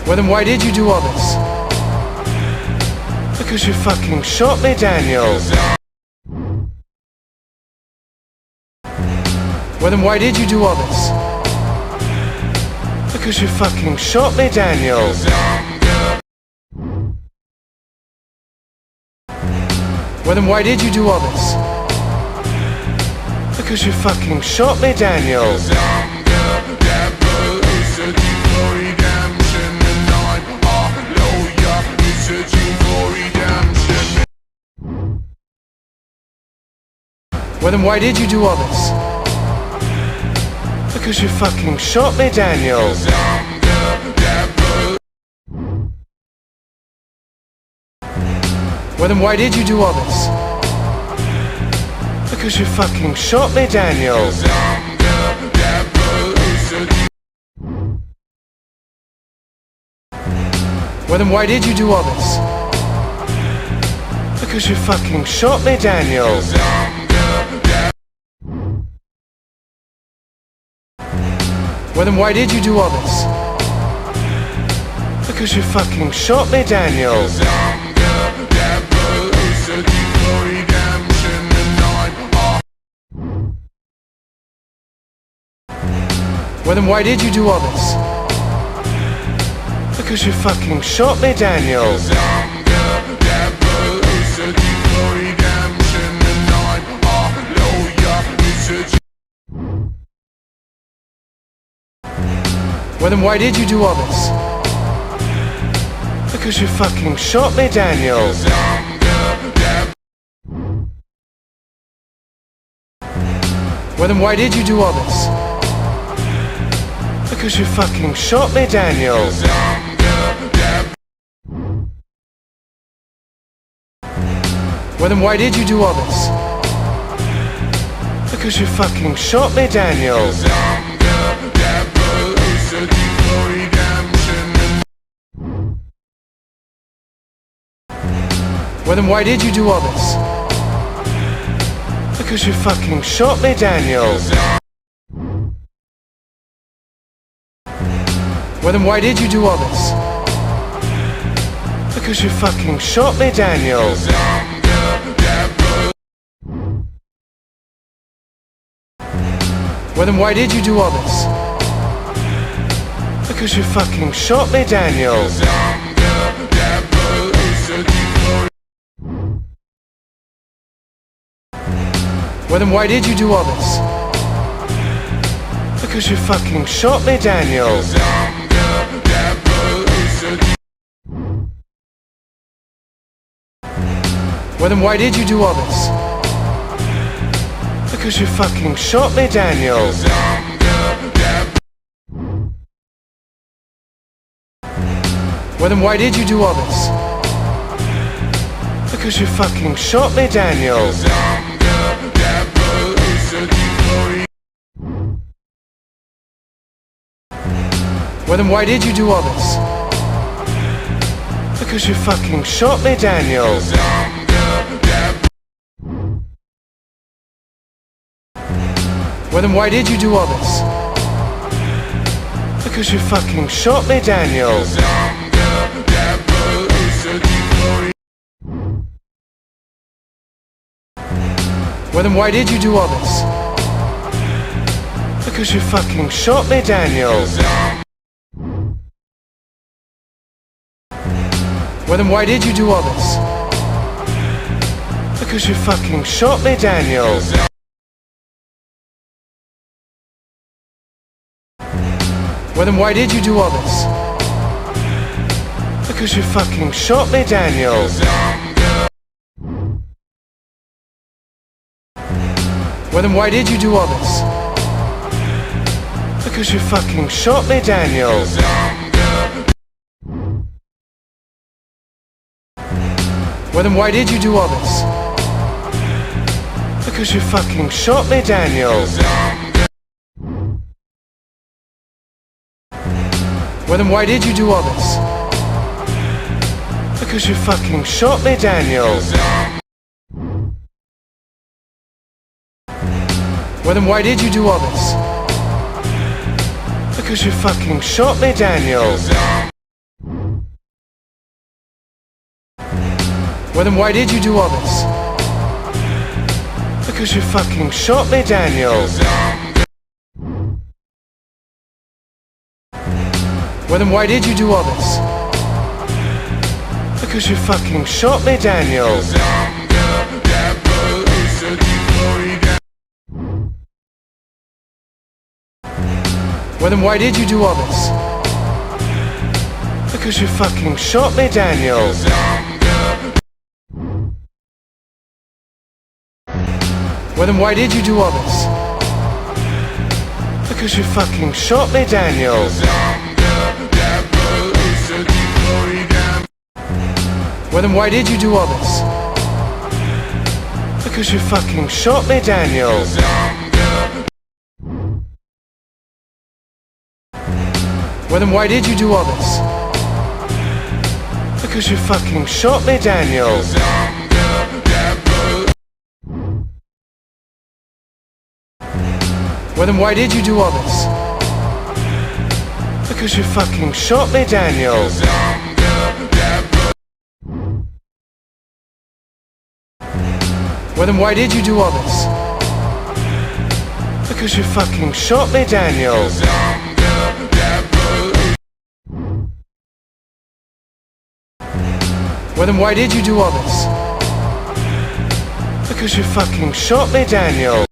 Well then why did you do all this? Because you fucking shot me, Daniel. Well then why did you do all this? Because you fucking shot me, Daniel. Well then why did you do all this? Because you fucking shot me, Daniel. Well then why did you do all this? Because you fucking shot me, Daniel. Well then why did you do all this? Because you fucking shot me, Daniel. Well then why did you do all this? Because you fucking shot me, Daniel. Well then why did you do all this? Because you fucking shot me, Daniel. Well then why did you do all this? Because you fucking shot me, Daniel. Well then why did you do all this? Because you fucking shot me, Daniel. Well then why did you do all this? Because you fucking shot me, Daniel. Well then why did you do all this? Because you fucking shot me, Daniel. Well then why did you do all this? Because you fucking shot me, Daniel. Well then why did you do all this? Because you fucking shot me, Daniel. Well then why did you do all this? Because you fucking shot me, Daniel. Well then why did you do all this? Because you fucking shot me, Daniel. Well then why did you do all this? Because you fucking shot me, Daniel. Well then why did you do all this? Because you fucking shot me, Daniel. Well then why did you do all this? Because you fucking shot me, Daniel. Well then why did you do all this? Because you fucking shot me, Daniel. Well then why did you do all this? Because you fucking shot me, Daniel. Well then why did you do all this? Because you fucking shot me, Daniel. Well then why did you do all this? Because you fucking shot me, Daniel. Well then why did you do all this? Because you fucking shot me, Daniel. Well then why did you do all this? Because you fucking shot me, Daniel. Well then why did you do all this? Because you fucking shot me, Daniel. Well then why did you do all this? Because you fucking shot me, Daniel. Well then why did you do all this? Because you fucking shot me, Daniel. Well then why did you do all this? Because you fucking shot me, Daniel. Well then why did you do all this? Because you fucking shot me, Daniel. Well then why did you do all this? Because you fucking shot me, Daniel. Well then why did you do all this? Because you fucking shot me, Daniel. Well then why did you do all this? Because you fucking shot me, Daniel. Well then why did you do all this? Because you fucking shot me, Daniel. Well then why did you do all this? Because you fucking shot me, Daniel. Well then why did you do all this? Because you fucking shot me, Daniel.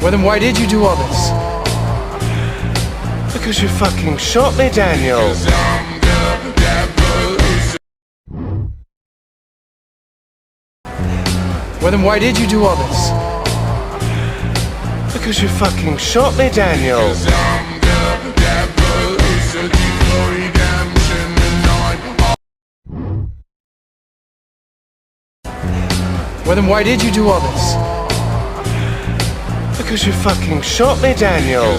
Well then why did you do all this? Because you fucking shot me, Daniel. Well then why did you do all this? Because you fucking shot me, Daniel. Well then why did you do all this? Because you fucking shot me, Daniel.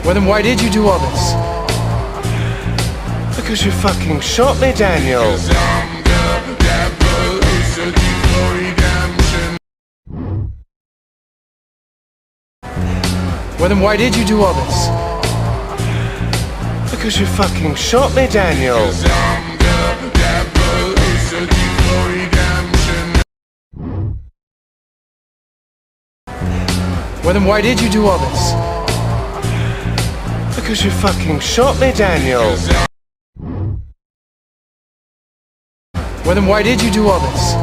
Well then why did you do all this? Because you fucking shot me, Daniel. Well then why did you do all this? Because you fucking shot me, Daniel. Well then why did you do all this? Because you fucking shot me, Daniel. Well then why did you do all this?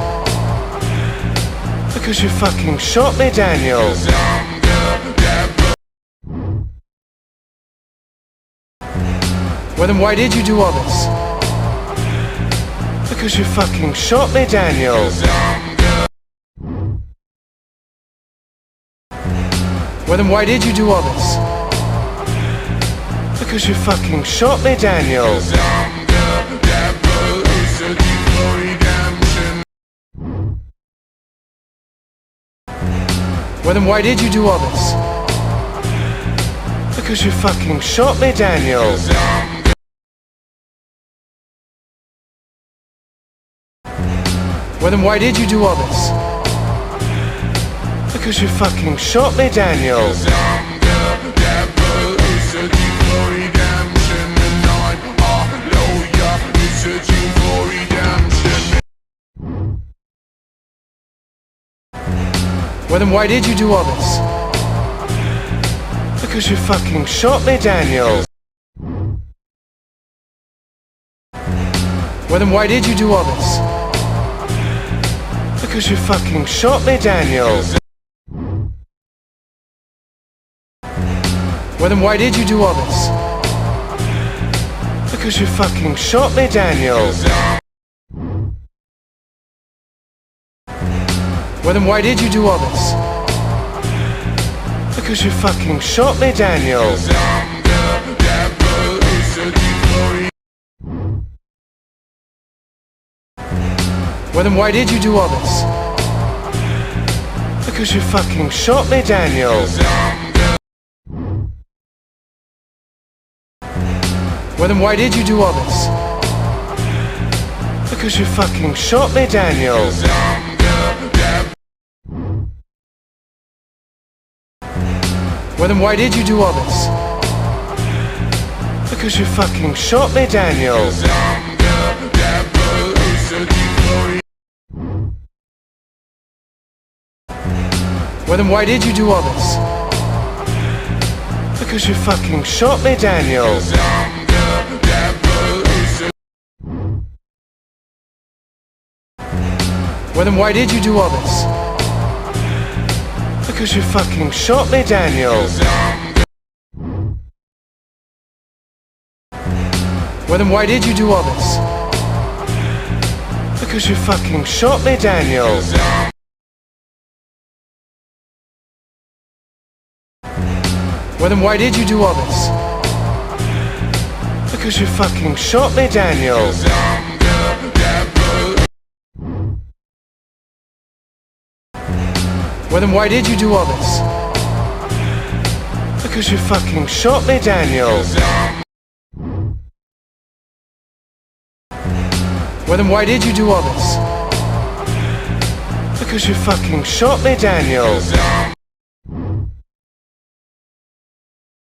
Because you fucking shot me, Daniel. Well then why did you do all this? Because you fucking shot me, Daniel. Well then why did you do all this? Because you fucking shot me, Daniel. Well then why did you do all this? Because you fucking shot me, Daniel. Well then why did you do all this? Because you fucking shot me, Daniel. Well then why did you do all this? Because you fucking shot me, Daniel. Well then why did you do all this? Because you fucking shot me, Daniel. Well then why did you do all this? Because you fucking shot me, Daniel. Well then why did you do all this? Because you fucking shot me, Daniel. Well then why did you do all this? Because you fucking shot me, Daniel. Well then why did you do all this? Because you fucking shot me, Daniel. Well, then why did you do all this? Because you fucking shot me, Daniel. Well, then why did you do all this? Because you fucking shot me, Daniel. Well, then why did you do all this? Because you fucking shot me, Daniel. Well, then why did you do all this? Because you fucking shot me, Daniel. Well, then why did you do all this? Because you fucking shot me, Daniel. Well, then why did you do all this? Because you fucking shot me, Daniel. Well, then why did you do all this? Because you fucking shot me, Daniel.